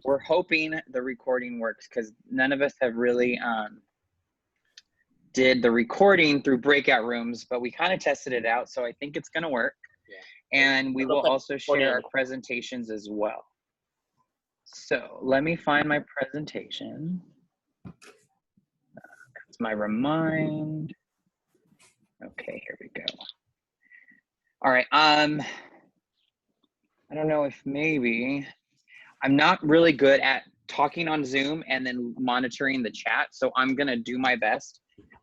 we're hoping the recording works because none of us have really did the recording through breakout rooms, but we kind of tested it out. So I think it's going to work. Yeah. And we will also share our presentations as well. So let me find my presentation. That's my remind. Okay, here we go. All right. I don't know if maybe I'm not really good at talking on Zoom and then monitoring the chat. So I'm going to do my best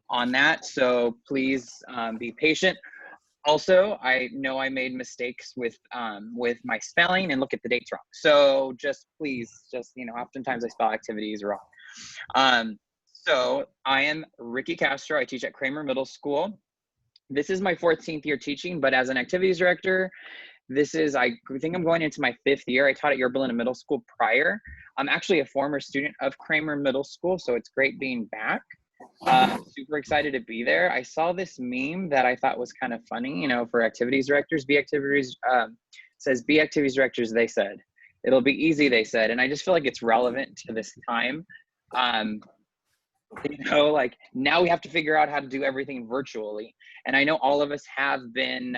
on that. So please be patient. Also, I know I made mistakes with my spelling and look at the dates wrong. So just please, oftentimes I spell activities wrong. So I am Ricky Castro. I teach at Kramer Middle School. This is my 14th year teaching, but as an activities director, I think I'm going into my 5th year. I taught at Yorba Linda Middle School prior. I'm actually a former student of Kramer Middle School, so it's great being back. Super excited to be there. I saw this meme that I thought was kind of funny, for activities directors. Says, be activities directors, they said. It'll be easy, they said. And I just feel like it's relevant to this time. Like now we have to figure out how to do everything virtually. And I know all of us have been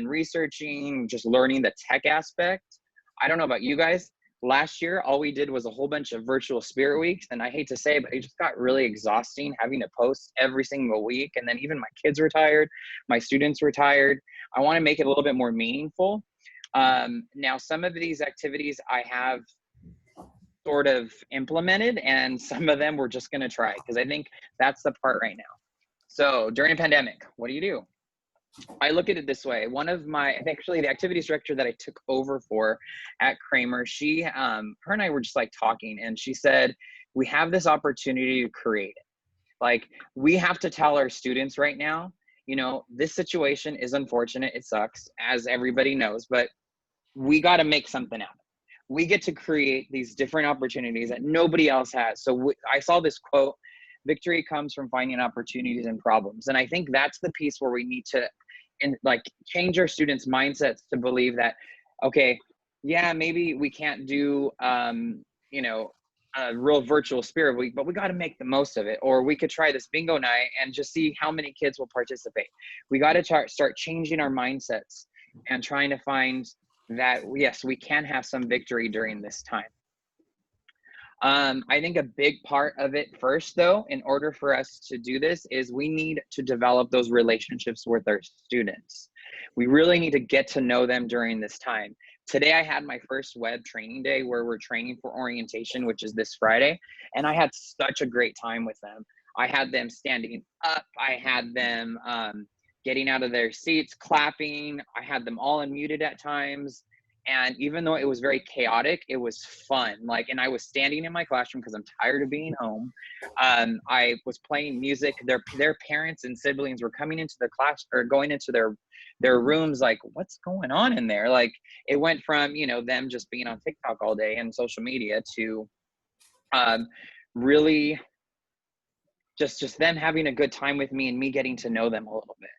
researching, just learning the tech aspect. I don't know about you guys. Last year, all we did was a whole bunch of virtual spirit weeks. And I hate to say it, but it just got really exhausting having to post every single week. And then even my kids were tired. My students were tired. I want to make it a little bit more meaningful. Now, some of these activities I have sort of implemented, and some of them we're just going to try because I think that's the part right now. So during a pandemic, what do? I look at it this way. Actually the activities director that I took over for at Kramer, her and I were just like talking, and she said, we have this opportunity to create it. Like, we have to tell our students right now, this situation is unfortunate. It sucks, as everybody knows, but we got to make something out of it. We get to create these different opportunities that nobody else has. So I saw this quote, victory comes from finding opportunities and problems. And I think that's the piece where we need to change our students' mindsets to believe that, okay, yeah, maybe we can't do, a real virtual spirit week, but we got to make the most of it. Or we could try this bingo night and just see how many kids will participate. We got to start changing our mindsets and trying to find that, yes, we can have some victory during this time. I think a big part of it first, though, in order for us to do this, is we need to develop those relationships with our students. We really need to get to know them during this time. Today, I had my first web training day where we're training for orientation, which is this Friday, and I had such a great time with them. I had them standing up. I had them getting out of their seats, clapping. I had them all unmuted at times. And even though it was very chaotic, it was fun. And I was standing in my classroom because I'm tired of being home. I was playing music. Their parents and siblings were coming into the class or going into their rooms. Like, what's going on in there? Like, it went from, them just being on TikTok all day and social media to really just them having a good time with me and me getting to know them a little bit.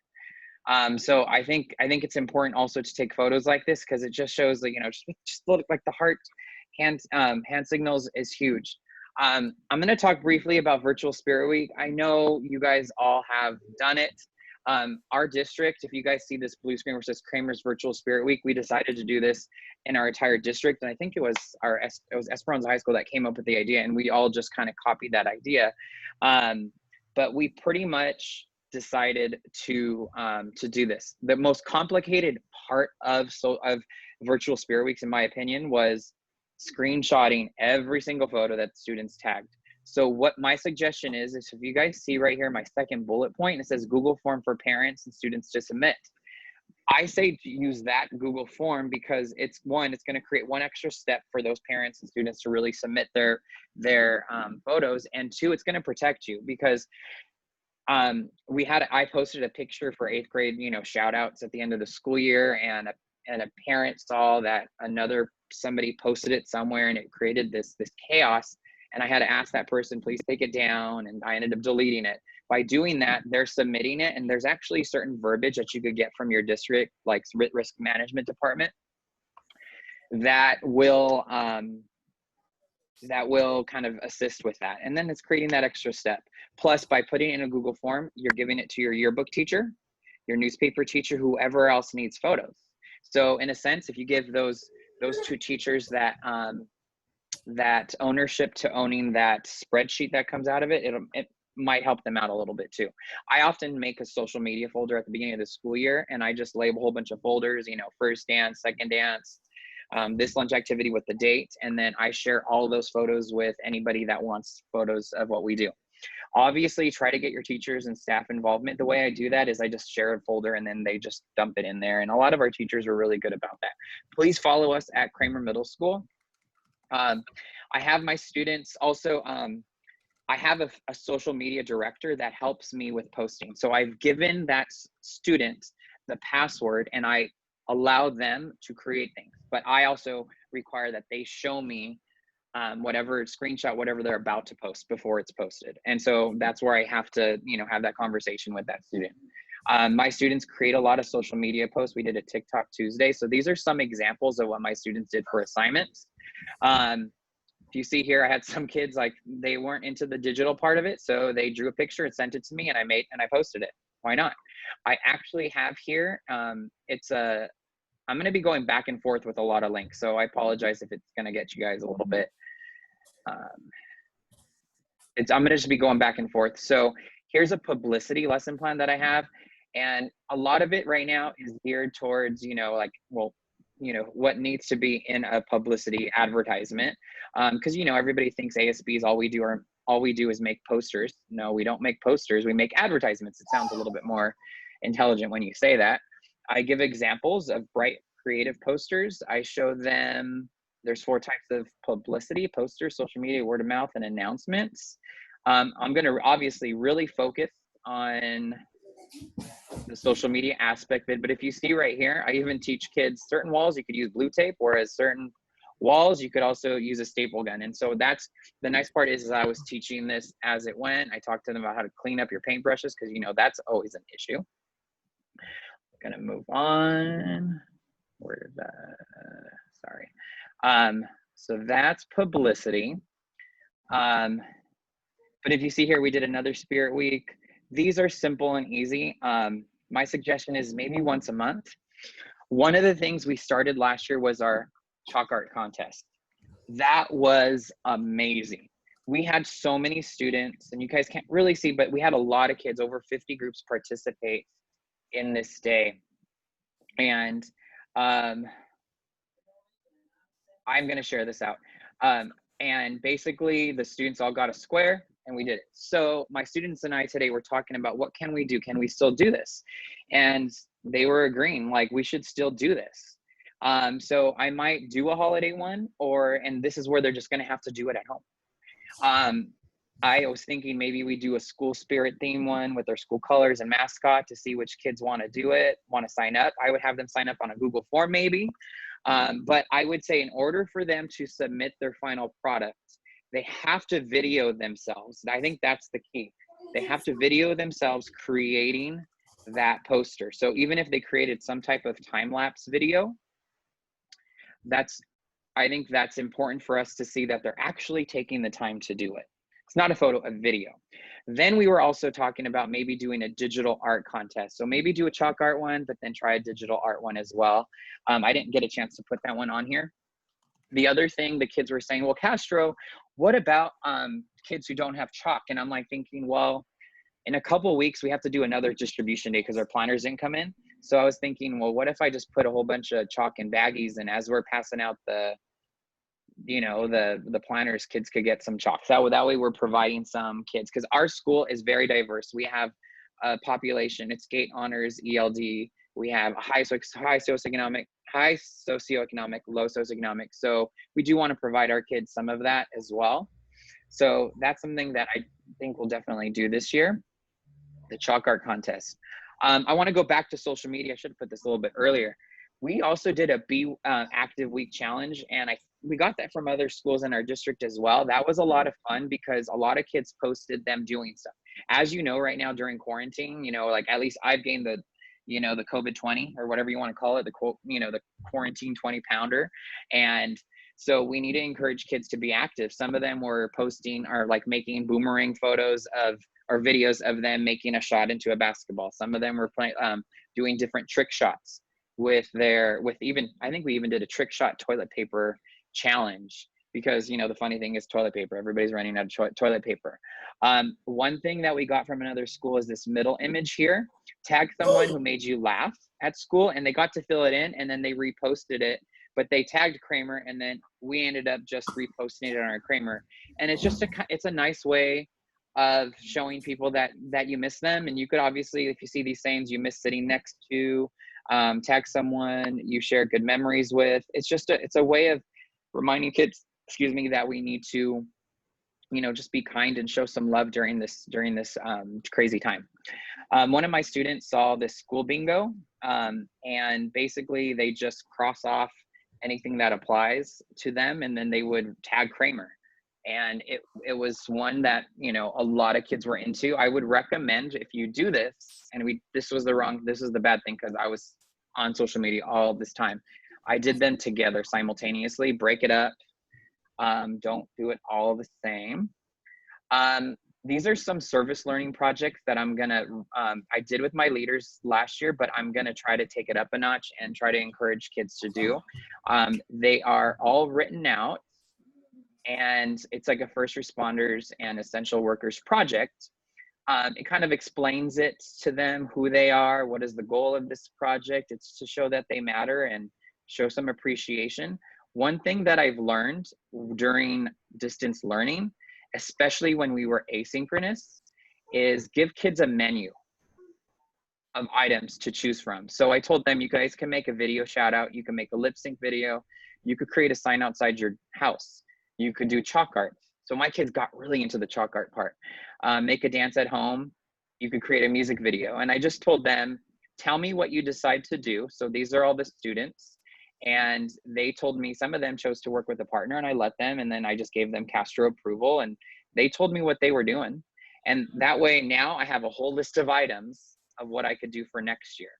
So I think it's important also to take photos like this because it just shows that, just look like the heart hand signals is huge. I'm going to talk briefly about Virtual Spirit Week. I know you guys all have done it. Our district, if you guys see this blue screen where it says Kramer's Virtual Spirit Week, we decided to do this in our entire district. And I think it was Esperanza High School that came up with the idea, and we all just kind of copied that idea. But we pretty much decided to do this. The most complicated part of Virtual Spirit Weeks, in my opinion, was screenshotting every single photo that students tagged. So what my suggestion is if you guys see right here, my second bullet point, it says Google form for parents and students to submit. I say to use that Google form because it's going to create one extra step for those parents and students to really submit their photos, and two, it's going to protect you because I posted a picture for 8th grade, shout outs at the end of the school year, and a parent saw that somebody posted it somewhere and it created this chaos. And I had to ask that person, please take it down. And I ended up deleting it. By doing that, they're submitting it. And there's actually certain verbiage that you could get from your district, like risk management department, that will that will kind of assist with that. And then it's creating that extra step. Plus, by putting it in a Google form, you're giving it to your yearbook teacher, your newspaper teacher, whoever else needs photos. So in a sense, if you give those two teachers that that ownership to owning that spreadsheet that comes out of it, it might help them out a little bit too. I often make a social media folder at the beginning of the school year, and I just label a whole bunch of folders, you know, first dance, second dance, this lunch activity with the date, and then I share all of those photos with anybody that wants photos of what we do. Obviously, try to get your teachers and staff involvement. The way I do that is I just share a folder and then they just dump it in there. And a lot of our teachers are really good about that. Please follow us at Kramer Middle School. I have my students also, I have a social media director that helps me with posting. So I've given that student the password and I allow them to create things, but I also require that they show me whatever screenshot, whatever they're about to post before it's posted. And so that's where I have to, you know, have that conversation with that student. My students create a lot of social media posts. We did a TikTok Tuesday. So these are some examples of what my students did for assignments. If you see here, I had some kids, like they weren't into the digital part of it. So they drew a picture and sent it to me and I posted it. Why not? I actually have here, I'm going to be going back and forth with a lot of links. So I apologize if it's going to get you guys a little bit. I'm going to just be going back and forth. So here's a publicity lesson plan that I have. And a lot of it right now is geared towards, you know, like, well, you know, what needs to be in a publicity advertisement. Cause you know, everybody thinks ASBs, all we do is make posters. No, we don't make posters. We make advertisements. It sounds a little bit more intelligent when you say that. I give examples of bright creative posters. I show them, there's 4 types of publicity: posters, social media, word of mouth, and announcements. I'm going to obviously really focus on the social media aspect of it. But if you see right here, I even teach kids certain walls, you could use blue tape, whereas certain walls, you could also use a staple gun. And so that's the nice part is I was teaching this as it went. I talked to them about how to clean up your paintbrushes because, you know, that's always an issue. I'm going to move on. Where did that? Sorry. So that's publicity. But if you see here, we did another Spirit Week. These are simple and easy. My suggestion is maybe once a month. One of the things we started last year was our chalk art contest. That was amazing. We had so many students, and you guys can't really see, but we had a lot of kids, over 50 groups participate in this day. And I'm going to share this out. And basically the students all got a square and we did it. So my students and I today were talking about what can we do? Can we still do this? And they were agreeing, like, we should still do this. So I might do a holiday one, and this is where they're just going to have to do it at home. I was thinking maybe we do a school spirit theme one with their school colors and mascot to see which kids want to do it, want to sign up. I would have them sign up on a Google form maybe. But I would say in order for them to submit their final product, they have to video themselves. I think that's the key. They have to video themselves creating that poster. So even if they created some type of time-lapse video, I think that's important for us to see that they're actually taking the time to do it. It's not a photo, a video. Then we were also talking about maybe doing a digital art contest. So maybe do a chalk art one, but then try a digital art one as well. I didn't get a chance to put that one on here. The other thing the kids were saying, well, Castro, what about kids who don't have chalk? And I'm like thinking, well, in a couple of weeks, we have to do another distribution day because our planners didn't come in. So I was thinking, well, what if I just put a whole bunch of chalk in baggies, and as we're passing out the planners, kids could get some chalk. That way we're providing some kids, because our school is very diverse. We have a population, it's GATE honors, ELD. We have a high socioeconomic, low socioeconomic. So we do want to provide our kids some of that as well. So that's something that I think we'll definitely do this year, the chalk art contest. I want to go back to social media. I should have put this a little bit earlier. We also did a Be Active Week challenge, and we got that from other schools in our district as well. That was a lot of fun because a lot of kids posted them doing stuff. As you know, right now during quarantine, like at least I've gained the COVID-20 or whatever you want to call it, the quarantine 20 pounder. And So we need to encourage kids to be active. Some of them were posting or like making boomerang photos of or videos of them making a shot into a basketball. Some of them were playing, doing different trick shots with even, I think we even did a trick shot toilet paper challenge, because, you know, the funny thing is toilet paper, everybody's running out of toilet paper. One thing that we got from another school is this middle image here. Tag someone who made you laugh at school, and they got to fill it in, and then they reposted it, but they tagged Kramer, and then we ended up just reposting it on our Kramer. And it's just it's a nice way of showing people that you miss them. And you could obviously, if you see these sayings you miss sitting next to, tag someone you share good memories with. It's a way of reminding kids, excuse me, that we need to, you know, just be kind and show some love during this crazy time. One of my students saw this school bingo, and basically they just cross off anything that applies to them, and then they would tag Kramer. And it was one that, you know, a lot of kids were into. I would recommend, if you do this, and this is the bad thing, because I was on social media all this time. I did them together simultaneously, break it up. Don't do it all the same. These are some service learning projects that I did with my leaders last year, but I'm gonna try to take it up a notch and try to encourage kids to do. They are all written out, and it's like a first responders and essential workers project. It kind of explains it to them, who they are, what is the goal of this project. It's to show that they matter and show some appreciation. One thing that I've learned during distance learning, especially when we were asynchronous, is give kids a menu of items to choose from. So I told them, you guys can make a video shout out, you can make a lip sync video, you could create a sign outside your house, you could do chalk art. So my kids got really into the chalk art part. Make a dance at home, you could create a music video. And I just told them, tell me what you decide to do. So these are all the students. And they told me, some of them chose to work with a partner, and I let them, and then I just gave them Castro approval, and they told me what they were doing. And that way now I have a whole list of items of what I could do for next year.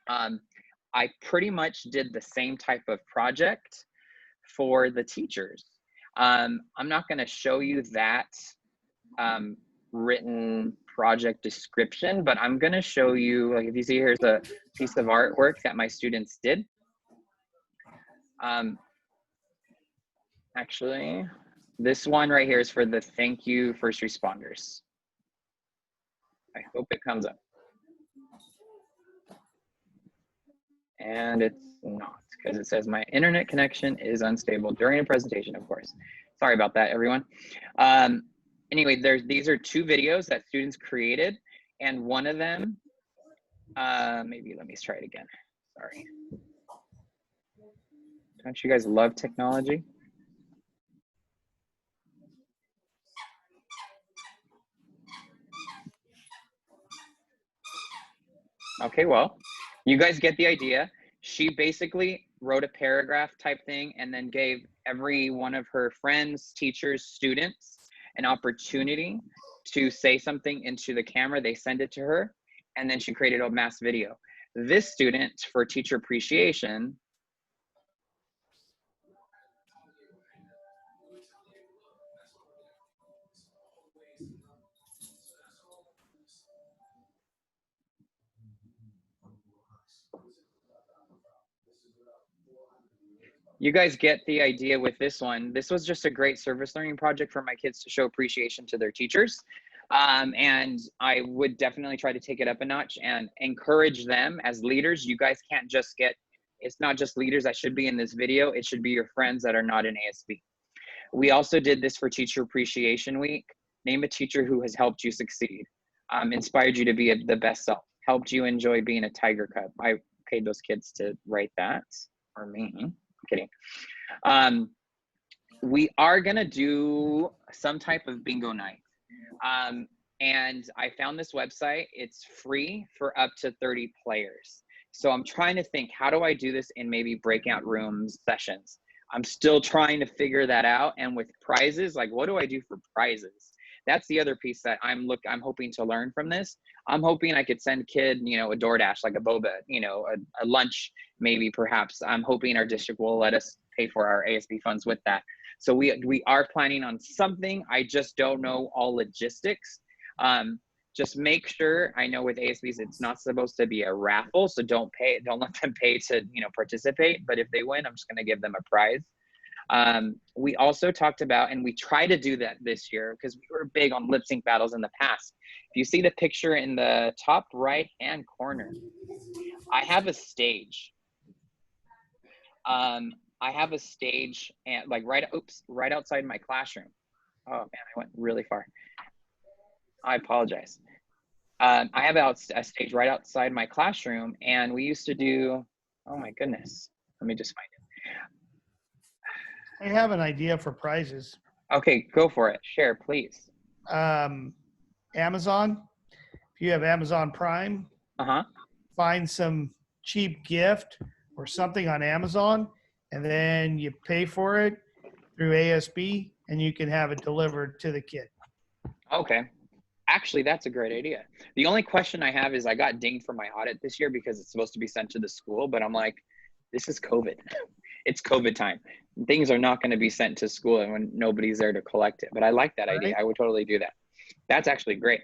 I pretty much did the same type of project for the teachers. I'm not going to show you that written project description, but I'm going to show you, like, if you see, here's a piece of artwork that my students did. Actually, this one right here is for the thank you first responders. I hope it comes up. And it's not, because it says my internet connection is unstable during a presentation, of course. Sorry about that, everyone. Anyway, these are two videos that students created, and one of them, maybe let me try it again. Sorry. Don't you guys love technology? Okay, well, you guys get the idea. She basically wrote a paragraph type thing and then gave every one of her friends, teachers, students an opportunity to say something into the camera. They send it to her, and then she created a mass video. This student, for teacher appreciation, you guys get the idea with this one. This was just a great service learning project for my kids to show appreciation to their teachers. And I would definitely try to take it up a notch and encourage them as leaders. You guys can't just it's not just leaders that should be in this video. It should be your friends that are not in ASB. We also did this for Teacher Appreciation Week. Name a teacher who has helped you succeed, inspired you to be the best self, helped you enjoy being a Tiger Cub. I paid those kids to write that for me. I'm kidding. We are gonna do some type of bingo night. And I found this website. It's free for up to 30 players. So I'm trying to think, how do I do this in maybe breakout rooms sessions? I'm still trying to figure that out. And with prizes, like, what do I do for prizes that's the other piece that I'm hoping to learn from this. I'm hoping I could send kid, you know, a DoorDash, like a boba, you know, a lunch, maybe perhaps. I'm hoping our district will let us pay for our ASB funds with that. So we are planning on something. I just don't know all logistics. Just make sure, I know with ASBs, it's not supposed to be a raffle. So don't let them pay to, you know, participate. But if they win, I'm just going to give them a prize. We also talked about, and we try to do that this year because we were big on lip sync battles in the past. If you see the picture in the top right-hand corner, I have a stage. I have a stage and like right outside my classroom. Oh man, I went really far. I apologize. I have a stage right outside my classroom, and we used to do, oh my goodness, let me just find it. I have an idea for prizes. Okay, go for it. Share, please. Amazon. If you have Amazon Prime, find some cheap gift or something on Amazon, and then you pay for it through ASB, and you can have it delivered to the kid. Okay. Actually, that's a great idea. The only question I have is I got dinged for my audit this year because it's supposed to be sent to the school, but I'm like, this is COVID. It's COVID time. Things are not going to be sent to school and when nobody's there to collect it. But I like that idea. I would totally do that. That's actually great.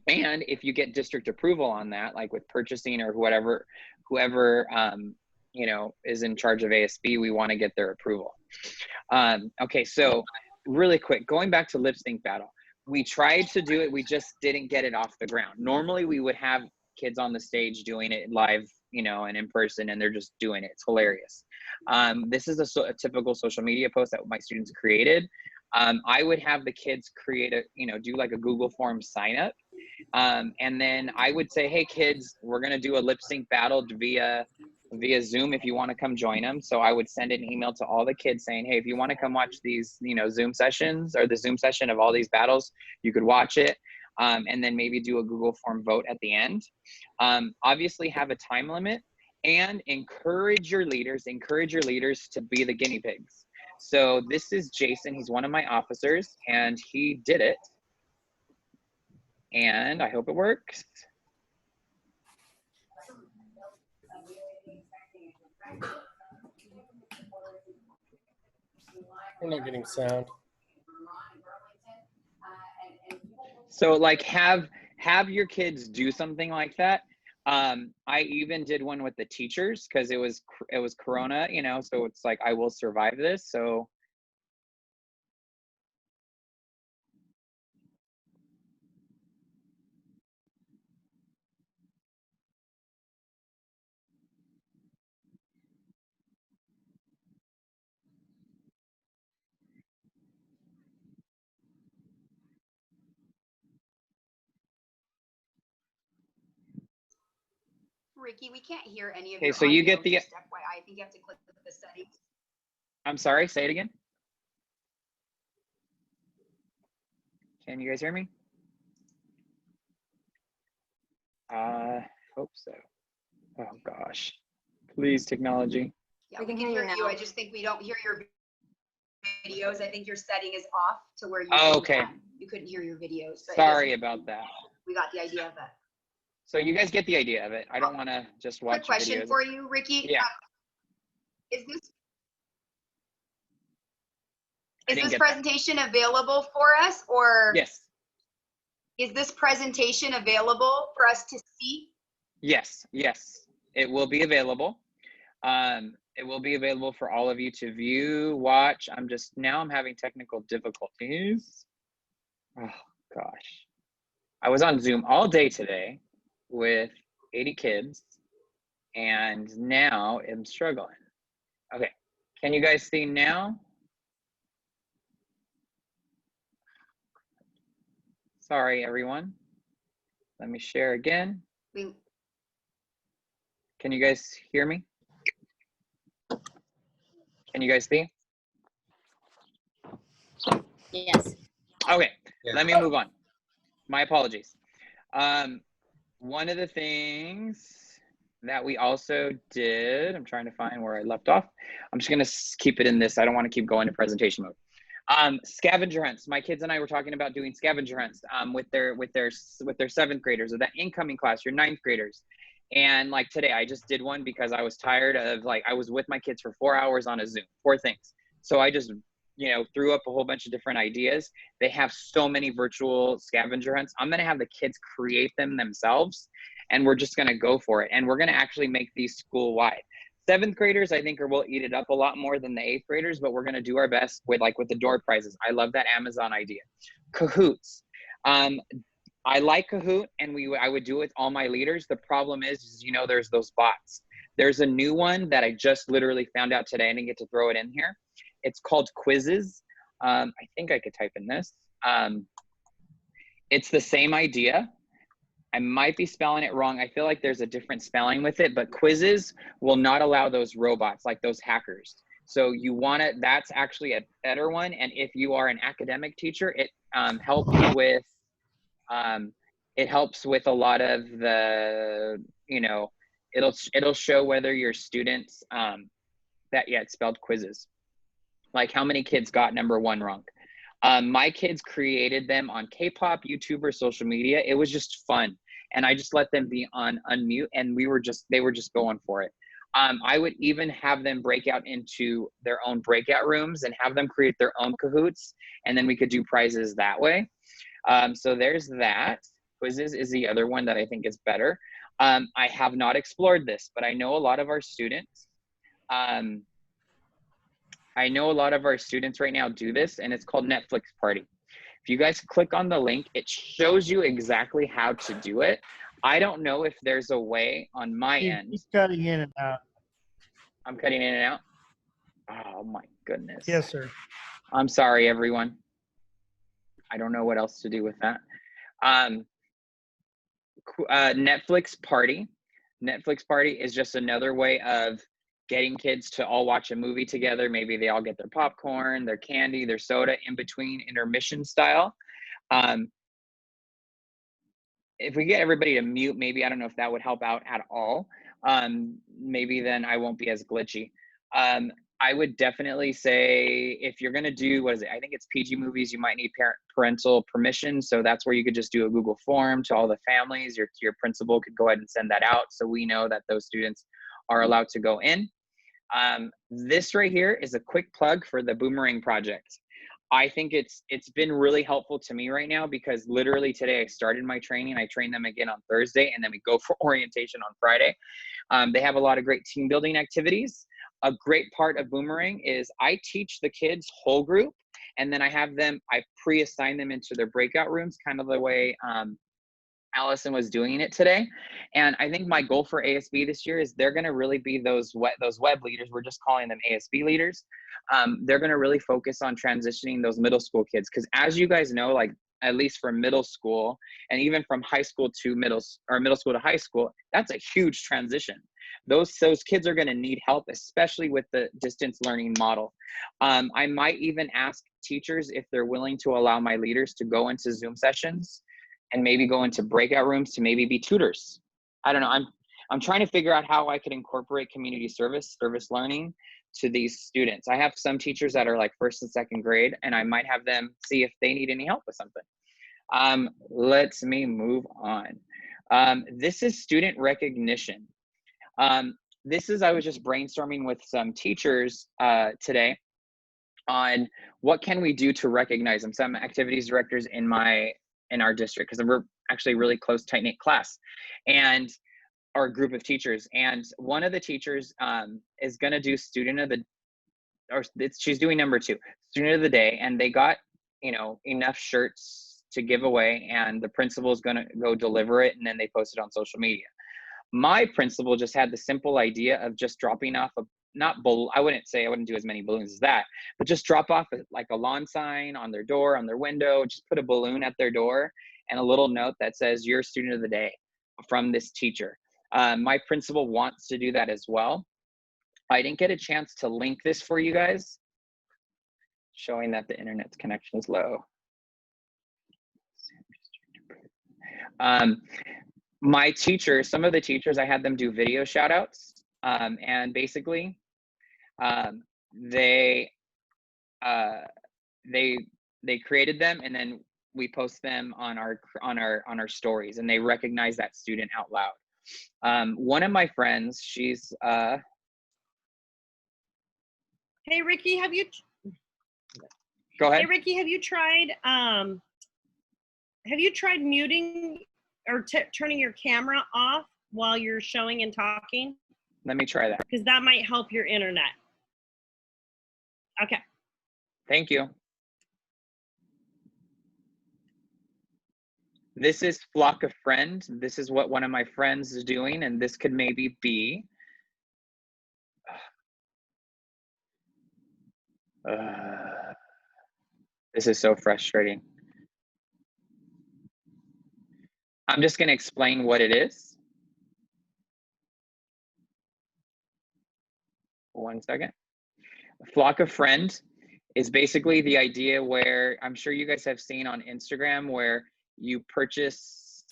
And if you get district approval on that, like with purchasing or whoever, you know, is in charge of ASB, we want to get their approval. Okay, so really quick, going back to lip sync battle. We tried to do it. We just didn't get it off the ground. Normally we would have kids on the stage doing it live, you know, and in person, and they're just doing it. It's hilarious. This is a typical social media post that my students created. I would have the kids create do like a Google form sign up. And then I would say, hey kids, we're going to do a lip sync battle via Zoom if you want to come join them. So I would send an email to all the kids saying, hey, if you want to come watch these, you know, Zoom sessions or the Zoom session of all these battles, you could watch it. And then maybe do a Google form vote at the end. Obviously have a time limit and encourage your leaders to be the guinea pigs. So this is Jason. He's one of my officers and he did it. And I hope it works. We're not getting sound. So like have your kids do something like that. I even did one with the teachers because it was Corona, you know, so it's like, I will survive this. So Ricky, we can't hear any of okay, your so you audio, get the, just FYI. I think you have to click the settings. I'm sorry, say it again. Can you guys hear me? Hope so. Oh gosh, please technology. Yeah, we can hear you. I just think we don't hear your videos. I think your setting is off to where you, okay. You couldn't hear your videos. But sorry about that. We got the idea of that. So you guys get the idea of it. I don't want to just watch. Quick question videos. for you, Ricky. Yeah. Is this presentation available for us, or yes? Is this presentation available for us to see? Yes, it will be available. It will be available for all of you to view, watch. I'm having technical difficulties. Oh gosh. I was on Zoom all day today with 80 kids and now I'm struggling. Okay, can you guys see now? Sorry, everyone. Let me share again. Can you guys hear me? Can you guys see? Yes. Okay, let me move on. My apologies. One of the things that we also did, I'm trying to find where I left off. I'm just gonna keep it in this. I don't want to keep going to presentation mode. Scavenger hunts. My kids and I were talking about doing scavenger hunts with their 7th graders, or that incoming class, your 9th graders. And like today, I just did one because I was tired of, like, I was with my kids for 4 hours on a Zoom, 4 things. So I just, threw up a whole bunch of different ideas. They have so many virtual scavenger hunts. I'm going to have the kids create them themselves, and we're just going to go for it. And we're going to actually make these school wide. 7th graders, I think, will eat it up a lot more than the 8th graders, but we're going to do our best with the door prizes. I love that Amazon idea. Kahoots. I like Kahoot, and I would do it with all my leaders. The problem is there's those bots. There's a new one that I just literally found out today. I didn't get to throw it in here. It's called Quizzes. I think I could type in this. It's the same idea. I might be spelling it wrong. I feel like there's a different spelling with it, but Quizzes will not allow those robots, like those hackers. So that's actually a better one. And if you are an academic teacher, it helps with a lot of the, it'll show whether your students, it's spelled Quizzes. Like how many kids got number 1 wrong. My kids created them on K-pop, YouTube, or social media. It was just fun. And I just let them be on unmute, and they were just going for it. I would even have them break out into their own breakout rooms and have them create their own Kahoots. And then we could do prizes that way. So there's that. Quizzes is the other one that I think is better. I have not explored this, but I know a lot of our students, right now do this, and it's called Netflix Party. If you guys click on the link, it shows you exactly how to do it. I don't know if there's a way on my end. He's cutting in and out. I'm cutting in and out? Oh my goodness. Yes, sir. I'm sorry, everyone. I don't know what else to do with that. Netflix Party. Netflix Party is just another way of getting kids to all watch a movie together. Maybe they all get their popcorn, their candy, their soda in between, intermission style. If we get everybody to mute, maybe, I don't know if that would help out at all. Maybe then I won't be as glitchy. I would definitely say if you're going to do, I think it's PG movies, you might need parental permission. So that's where you could just do a Google form to all the families. Your principal could go ahead and send that out, so we know that those students are allowed to go in. This right here is a quick plug for the Boomerang Project. I think it's been really helpful to me right now, because literally today I started my training. I train them again on Thursday, and then we go for orientation on Friday. They have a lot of great team building activities. A great part of Boomerang is I teach the kids whole group, and then I pre-assign them into their breakout rooms, kind of the way Allison was doing it today. And I think my goal for ASB this year is they're going to really be those web leaders. We're just calling them ASB leaders. They're going to really focus on transitioning those middle school kids. Because as you guys know, like at least from middle school, and even from high school to middle school to high school, that's a huge transition. Those kids are going to need help, especially with the distance learning model. I might even ask teachers if they're willing to allow my leaders to go into Zoom sessions and maybe go into breakout rooms to maybe be tutors. I don't know. I'm trying to figure out how I could incorporate community service learning to these students. I have some teachers that are like 1st and 2nd grade, and I might have them see if they need any help with something. Let's me move on. This is student recognition. I was just brainstorming with some teachers today on what can we do to recognize them. Some activities directors in our district, because we're actually a really close, tight-knit class, and our group of teachers. And one of the teachers is going to do she's doing number 2, student of the day, and they got enough shirts to give away, and the principal is going to go deliver it, and then they post it on social media. My principal just had the simple idea of just dropping off I wouldn't do as many balloons as that, but just drop off like a lawn sign on their door, on their window, just put a balloon at their door and a little note that says, "You're student of the day from this teacher." My principal wants to do that as well. I didn't get a chance to link this for you guys, showing that the internet's connection is low. Some of the teachers, I had them do video shout outs, and basically they they created them, and then we post them on our stories, and they recognize that student out loud. One of my friends, she's Hey Ricky, go ahead. Hey Ricky, have you tried muting or turning your camera off while you're showing and talking? Let me try that. Because that might help your internet. Okay. Thank you. This is Flock of Friend. This is what one of my friends is doing, and this could maybe be this is so frustrating. I'm just going to explain what it is. One second. Flock of Friend is basically the idea where I'm sure you guys have seen on Instagram where you purchase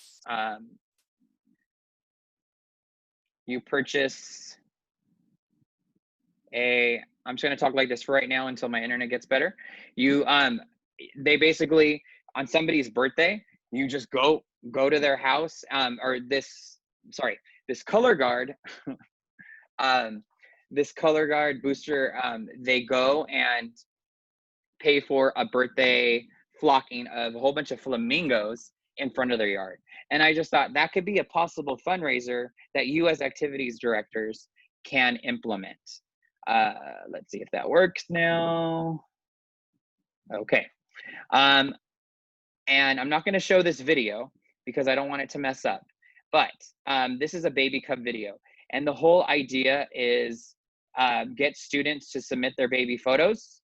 I'm just going to talk like this for right now until my internet gets better. They basically, on somebody's birthday, you just go to their house, or this color guard, this color guard booster, they go and pay for a birthday flocking of a whole bunch of flamingos in front of their yard. And I just thought that could be a possible fundraiser that you as activities directors can implement. Let's see if that works now. Okay. And I'm not going to show this video because I don't want it to mess up. But this is a baby cub video. And the whole idea is get students to submit their baby photos.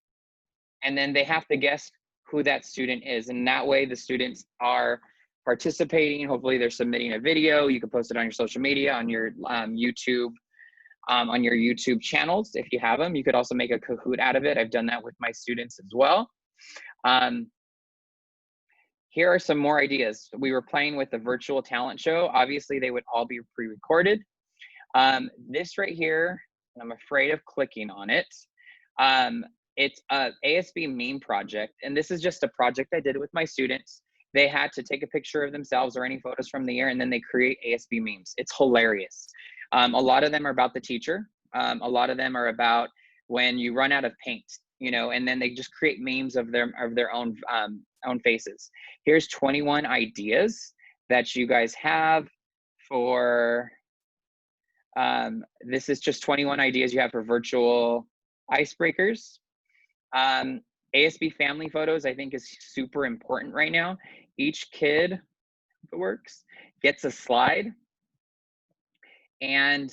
And then they have to guess who that student is. And that way the students are participating. Hopefully they're submitting a video. You can post it on your social media, on your YouTube channels if you have them. You could also make a Kahoot out of it. I've done that with my students as well. Here are some more ideas. We were playing with the virtual talent show. Obviously, they would all be pre-recorded. This right here, and I'm afraid of clicking on it. It's a ASB meme project, and this is just a project I did with my students. They had to take a picture of themselves or any photos from the year, and then they create ASB memes. It's hilarious. A lot of them are about the teacher. A lot of them are about when you run out of paint, you know, and then they just create memes of their own faces. Here's 21 ideas that you guys have for, this is just 21 ideas you have for virtual icebreakers. ASB family photos, I think, is super important right now. Each kid, if it works, gets a slide, and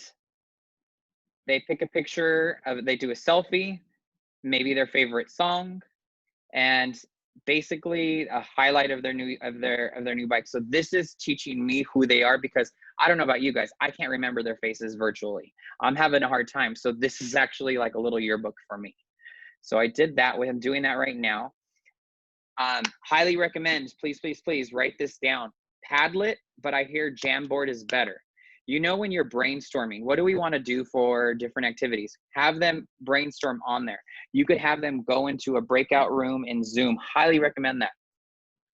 they pick a picture of, they do a selfie, maybe their favorite song, and basically a highlight of their new bike. So this is teaching me who they are, because I don't know about you guys, I can't remember their faces virtually. I'm having a hard time. So this is actually like a little yearbook for me. So I did that with, I'm doing that right now. Highly recommend, please, please, please write this down. Padlet, but I hear Jamboard is better. You know, when you're brainstorming, what do we want to do for different activities? Have them brainstorm on there. You could have them go into a breakout room in Zoom. Highly recommend that.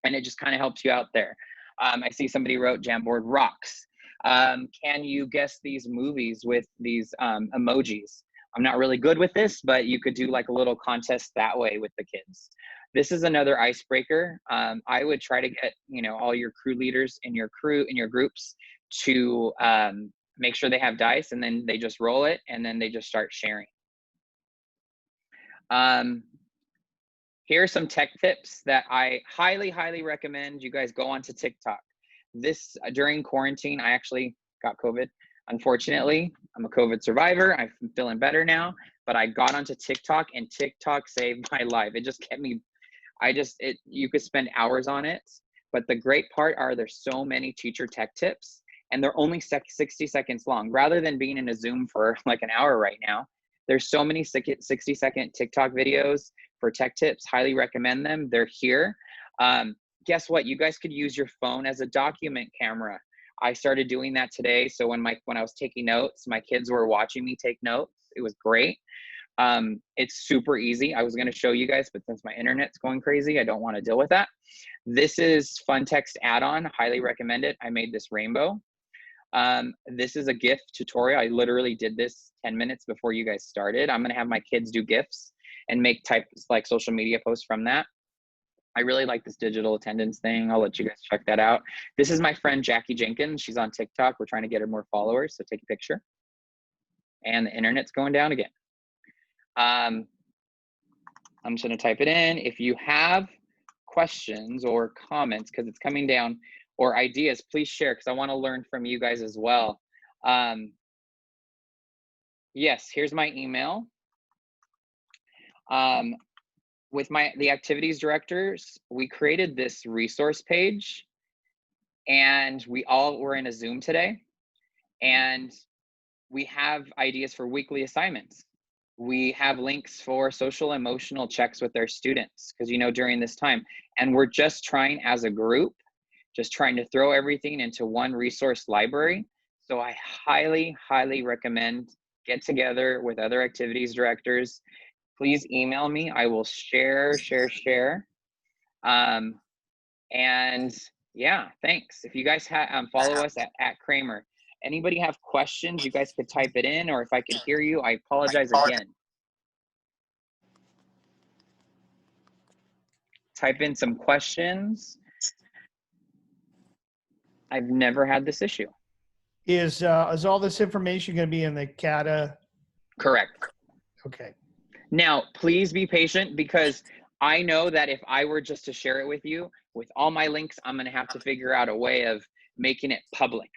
And it just kind of helps you out there. I see somebody wrote Jamboard rocks. Can you guess these movies with these emojis? I'm not really good with this, but you could do like a little contest that way with the kids. This is another icebreaker. I would try to get, you know, all your crew leaders in your groups to make sure they have dice, and then they just roll it, and then they just start sharing. Here are some tech tips that I highly, highly recommend you guys go onto TikTok. This, during quarantine, I actually got COVID. Unfortunately, I'm a COVID survivor. I'm feeling better now, but I got onto TikTok, and TikTok saved my life. It just kept me, you could spend hours on it. But the great part are there's so many teacher tech tips, and they're only 60 seconds long. Rather than being in a Zoom for like an hour right now, there's so many 60-second TikTok videos for tech tips. Highly recommend them. They're here. Guess what? You guys could use your phone as a document camera. I started doing that today. So when I was taking notes, my kids were watching me take notes. It was great. It's super easy. I was going to show you guys, but since my internet's going crazy, I don't want to deal with that. This is Fun Text add-on. Highly recommend it. I made this rainbow. This is a GIF tutorial. I literally did this 10 minutes before you guys started. I'm going to have my kids do GIFs and make types like social media posts from that. I really like this digital attendance thing. I'll let you guys check that out. This is my friend Jackie Jenkins. She's on TikTok. We're trying to get her more followers, so take a picture. And the internet's going down again. I'm just going to type it in. If you have questions or comments, because it's coming down, or ideas, please share, because I want to learn from you guys as well. Yes, here's my email. With the activities directors, we created this resource page, and we all were in a Zoom today, and we have ideas for weekly assignments. We have links for social emotional checks with their students, because during this time, and we're just trying as a group, just trying to throw everything into one resource library. So I highly, highly recommend get together with other activities directors. Please email me. I will share. And yeah, thanks. If you guys follow us at Kramer. Anybody have questions, you guys could type it in, or if I could hear you, I apologize again. Type in some questions. I've never had this issue. Is all this information going to be in the CATA? Correct. Okay. Now, please be patient, because I know that if I were just to share it with you, with all my links, I'm going to have to figure out a way of making it public.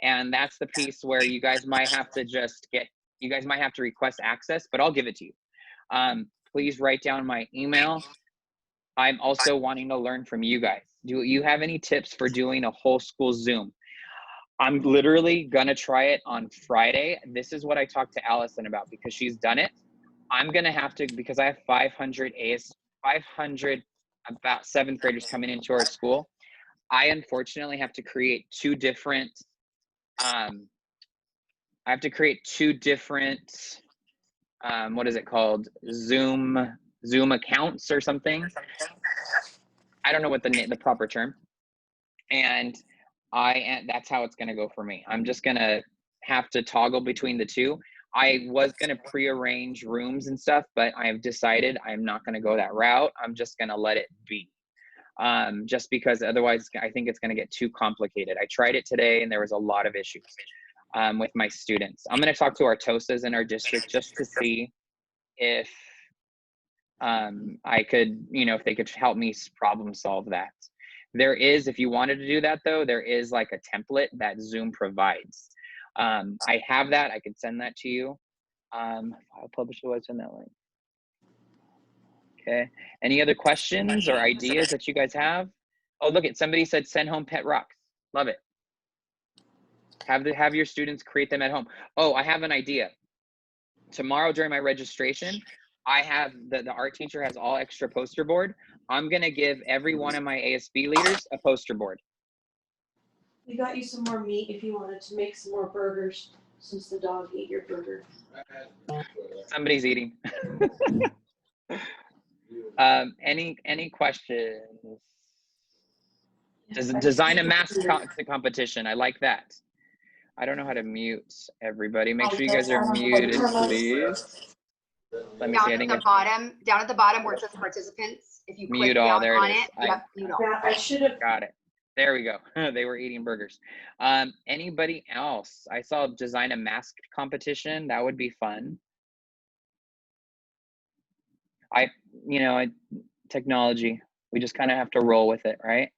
And that's the piece where you guys might have to request access, but I'll give it to you. Please write down my email. I'm also wanting to learn from you guys. Do you have any tips for doing a whole school Zoom? I'm literally gonna try it on Friday. This is what I talked to Allison about, because she's done it. I'm gonna have to, because I have 500 about 7th graders coming into our school. I unfortunately have to create two different, what is it called? Zoom accounts or something. I don't know what the proper term. And that's how it's gonna go for me. I'm just gonna have to toggle between the two. I was gonna prearrange rooms and stuff, but I have decided I'm not gonna go that route. I'm just gonna let it be. Just because otherwise I think it's gonna get too complicated. I tried it today and there was a lot of issues with my students. I'm gonna talk to our TOSAs in our district just to see if I could, if they could help me problem solve that. There is, if you wanted to do that though, there is like a template that Zoom provides. I have that, I could send that to you. I'll publish the website in that link. Okay, any other questions or ideas that you guys have? Oh, look at, somebody said send home pet rocks. Love it. Have your students create them at home. Oh, I have an idea. Tomorrow during my registration, I have the art teacher has all extra poster board. I'm gonna give every one of my ASB leaders a poster board. We got you some more meat if you wanted to make some more burgers, since the dog ate your burger. Somebody's eating. Any questions? Design a mask competition. I like that. I don't know how to mute everybody. Make sure you guys are muted, please. Let me see. I think down at the bottom where it says participants, if you mute click all, down there on it is. it, mute all. Yeah, I should have. Got it. There we go. They were eating burgers. Anybody else? I saw design a mask competition. That would be fun. Technology, we just kind of have to roll with it, right?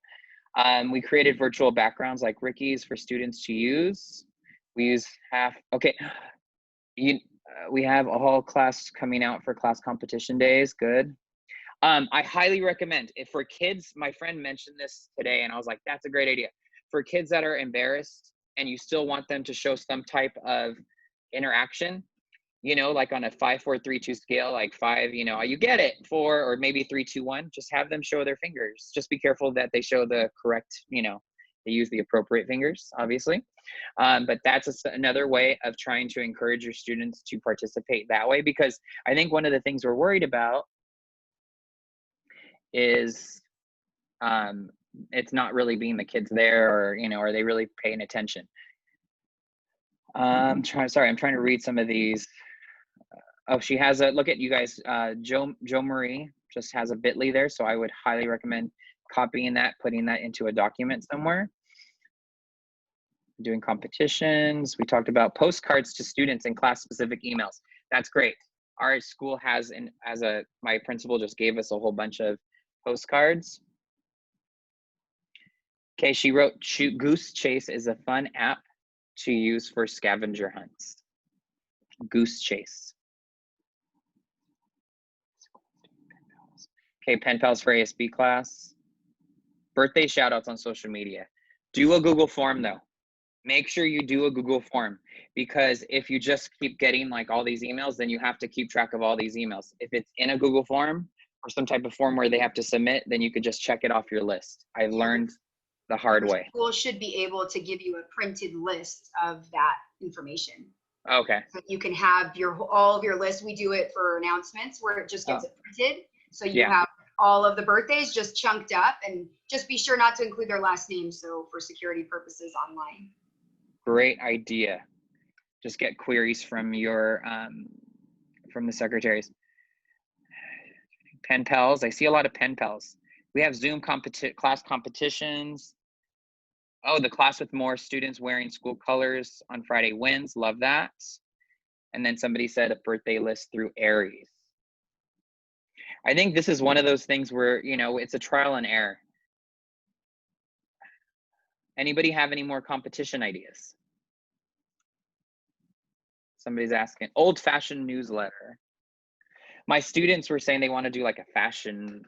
We created virtual backgrounds like Ricky's for students to use. We use we have a whole class coming out for class competition days. Good. I highly recommend if for kids, my friend mentioned this today and I was like, that's a great idea. For kids that are embarrassed and you still want them to show some type of interaction, like on a 5, 4, 3, 2 scale, like 5, you get it, 4, or maybe 3, 2, 1, just have them show their fingers. Just be careful that they show the correct, They use the appropriate fingers, obviously. But that's another way of trying to encourage your students to participate that way, because I think one of the things we're worried about is it's not really being the kids there, or, you know, are they really paying attention? I'm trying to read some of these. Oh, she has a, look at you guys, Joe Marie just has a bit.ly there. So I would highly recommend copying that, putting that into a document somewhere. Doing competitions. We talked about postcards to students and class specific emails. That's great. Our school has, my principal just gave us a whole bunch of postcards. Okay, she wrote, Goose Chase is a fun app to use for scavenger hunts. Goose Chase. Okay, pen pals for ASB class. Birthday shout outs on social media. Do a Google form though. Make sure you do a Google form, because if you just keep getting like all these emails, then you have to keep track of all these emails. If it's in a Google form or some type of form where they have to submit, then you could just check it off your list. I've learned the hard way. School should be able to give you a printed list of that information. Okay. So you can have all of your list. We do it for announcements where it just gets it printed. So you have all of the birthdays just chunked up, and just be sure not to include their last name. So for security purposes online. Great idea. Just get queries from your, from the secretaries. Pen pals, I see a lot of pen pals. We have Zoom class competitions. Oh, the class with more students wearing school colors on Friday wins. Love that. And then somebody said a birthday list through Aries. I think this is one of those things where, you know, it's a trial and error. Anybody have any more competition ideas? Somebody's asking. Old-fashioned newsletter. My students were saying they want to do like a fashion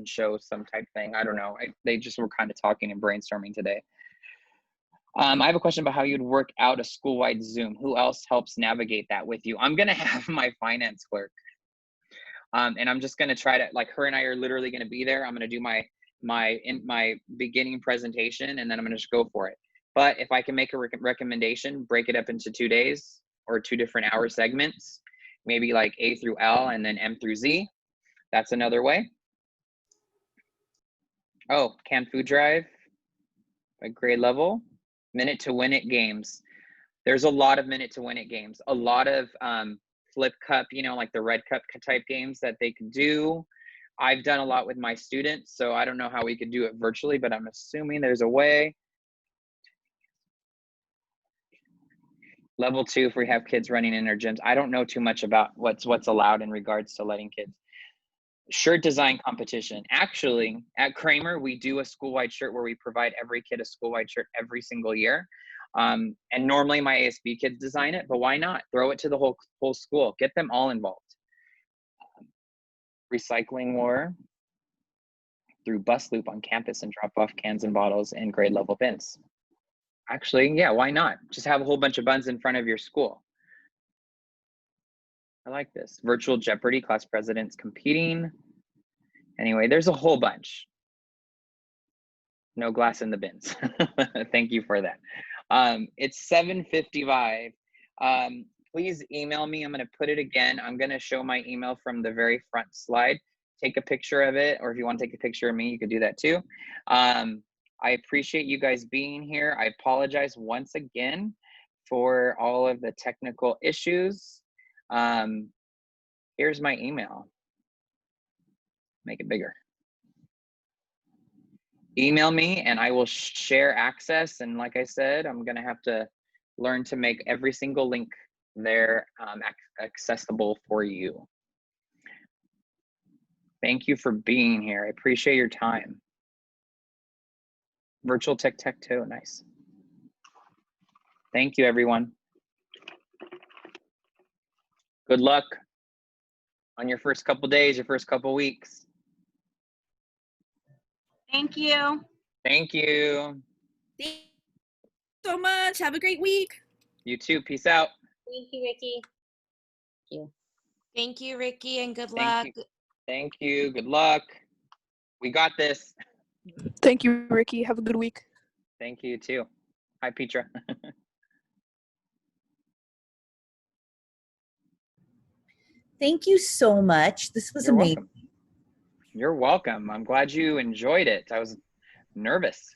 show, some type thing. I don't know. They just were kind of talking and brainstorming today. I have a question about how you'd work out a school-wide Zoom. Who else helps navigate that with you? I'm gonna have my finance clerk, and I'm just gonna try to, like, her and I are literally gonna be there. I'm gonna do my beginning presentation, and then I'm gonna just go for it. But if I can make a recommendation, break it up into 2 days or 2 different hour segments, maybe like A through L and then M through Z. That's another way. Oh, canned food drive by grade level. Minute to win it games. There's a lot of minute to win it games. A lot of flip cup, you know, like the red cup type games that they can do. I've done a lot with my students, so I don't know how we could do it virtually, but I'm assuming there's a way. Level 2, if we have kids running in our gyms. I don't know too much about what's allowed in regards to letting kids. Shirt design competition. Actually, at Kramer, we do a school-wide shirt where we provide every kid a school-wide shirt every single year. And normally my ASB kids design it, but why not? Throw it to the whole school. Get them all involved. Recycling war through bus loop on campus and drop off cans and bottles in grade level bins. Actually, yeah, why not? Just have a whole bunch of buns in front of your school. I like this. Virtual Jeopardy, class presidents competing. Anyway, there's a whole bunch. No glass in the bins. Thank you for that. It's 7:55. Please email me. I'm going to put it again. I'm going to show my email from the very front slide. Take a picture of it, or if you want to take a picture of me, you could do that too. I appreciate you guys being here. I apologize once again for all of the technical issues. Here's my email. Make it bigger. Email me and I will share access. And like I said, I'm going to have to learn to make every single link there accessible for you. Thank you for being here. I appreciate your time. Virtual tic-tac-toe, nice. Thank you, everyone. Good luck on your first couple days, your first couple weeks. Thank you. Thank you. Thank you so much. Have a great week. You too. Peace out. Thank you, Ricky. Thank you. Thank you, Ricky, and good luck. Thank you. Good luck. We got this. Thank you, Ricky. Have a good week. Thank you too. Hi, Petra. Thank you so much. This was amazing. Welcome. You're welcome. I'm glad you enjoyed it. I was nervous.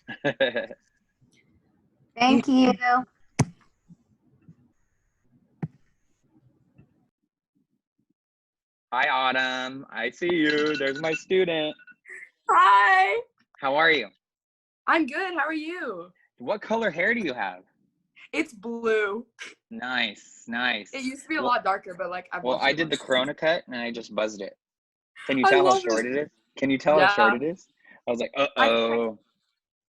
Thank you. Hi, Autumn. I see you. There's my student. Hi. How are you? I'm good. How are you? What color hair do you have? It's blue. Nice, nice. It used to be a lot darker, but like I did the Corona cut and I just buzzed it. Can you I tell how love short it is? Can you tell how short it is? I was like, uh-oh.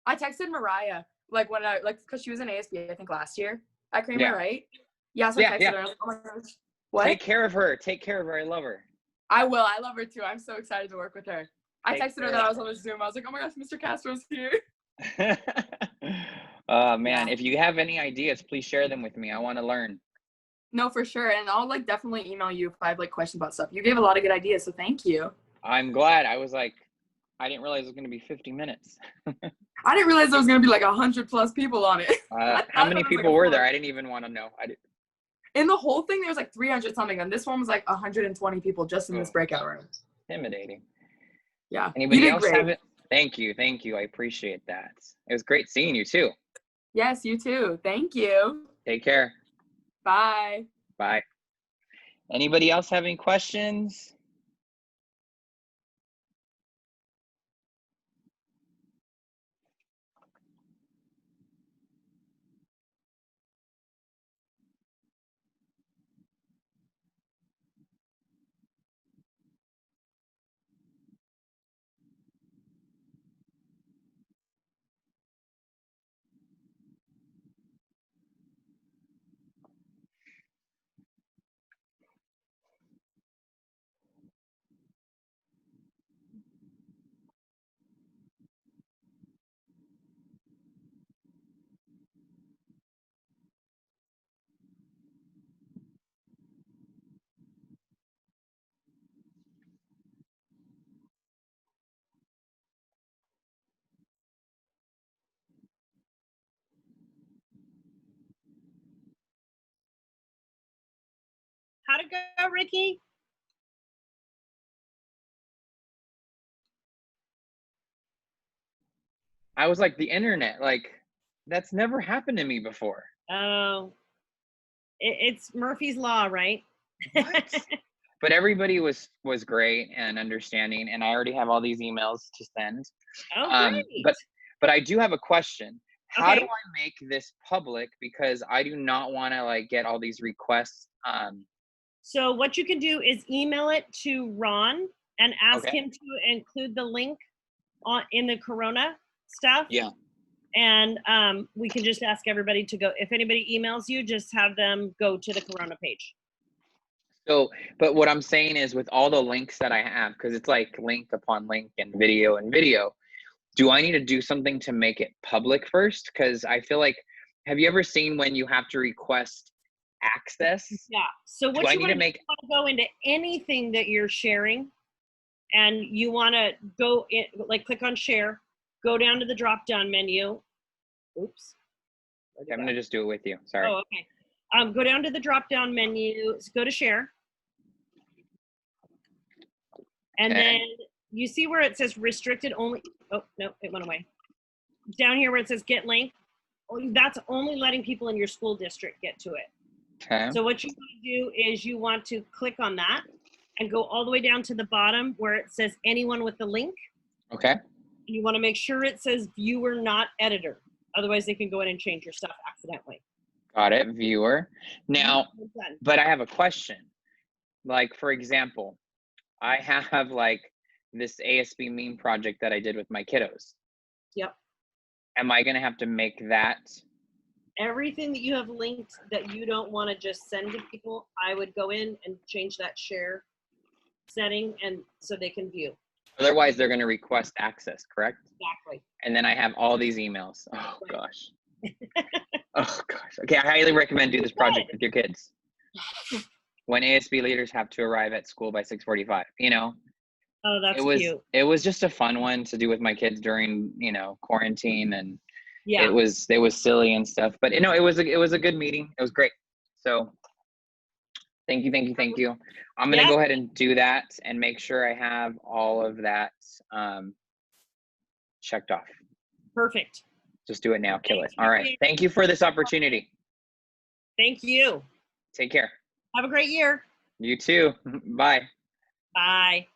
I texted Mariah because she was in ASB I think last year at Kramer, right? Yeah, so I texted her. I was like, oh my gosh. What? Take care of her. Take care of her. I love her. I will. I love her too. I'm so excited to work with her. I texted her that I was on the Zoom. I was like, oh my gosh, Mr. Castro's here. Oh man, if you have any ideas, please share them with me. I want to learn. No, for sure. And I'll definitely email you if I have questions about stuff. You gave a lot of good ideas, so thank you. I'm glad. I was like, I didn't realize it was going to be 50 minutes. I didn't realize there was going to be 100+ people on it. How many people were there? I didn't even want to know. In the whole thing, there was 300 something, and this one was 120 people just in this breakout room. Intimidating. Yeah. Anybody else have it? Thank you. I appreciate that. It was great seeing you too. Yes, you too. Thank you. Take care. Bye. Bye. Anybody else have any questions? How'd it go, Ricky? I was like, the internet, that's never happened to me before. Oh, it's Murphy's Law, right? What? But everybody was great and understanding, and I already have all these emails to send. Oh, great. But I do have a question. How do I make this public? Because I do not want to get all these requests. So what you can do is email it to Ron and ask him to include the link in the Corona stuff. Yeah. And we can just ask everybody to go. If anybody emails you, just have them go to the Corona page. So, but what I'm saying is with all the links that I have, because it's link upon link and video, do I need to do something to make it public first? Because I feel have you ever seen when you have to request access? Yeah. So what you want to go into anything that you're sharing, and you want to go in, click on share, go down to the drop down menu. Oops. Okay, I'm going to just do it with you. Sorry. Oh, okay. Go down to the drop down menu, go to share. And then you see where it says restricted only. Oh, no, it went away. Down here where it says get link, that's only letting people in your school district get to it. Okay. So what you want to do is you want to click on that and go all the way down to the bottom where it says anyone with the link. Okay. You want to make sure it says viewer, not editor. Otherwise they can go in and change your stuff accidentally. Got it, viewer. Now, but I have a question. For example, I have this ASB meme project that I did with my kiddos. Yep. Am I going to have to make that? Everything that you have linked that you don't want to just send to people, I would go in and change that share setting and so they can view. Otherwise, they're going to request access, correct? Exactly. And then I have all these emails. Oh, gosh. Oh, gosh. Okay, I highly recommend do this project with your kids. When ASB leaders have to arrive at school by 6:45, Oh, that's cute. It was just a fun one to do with my kids during, quarantine. And Yeah. it was silly and stuff, but it was a good meeting. It was great. So thank you. I'm gonna go ahead and do that and make sure I have all of that checked off. Perfect. Just do it now. Kill it. All right. Thank you for this opportunity. Thank you. Take care. Have a great year. You too. Bye. Bye.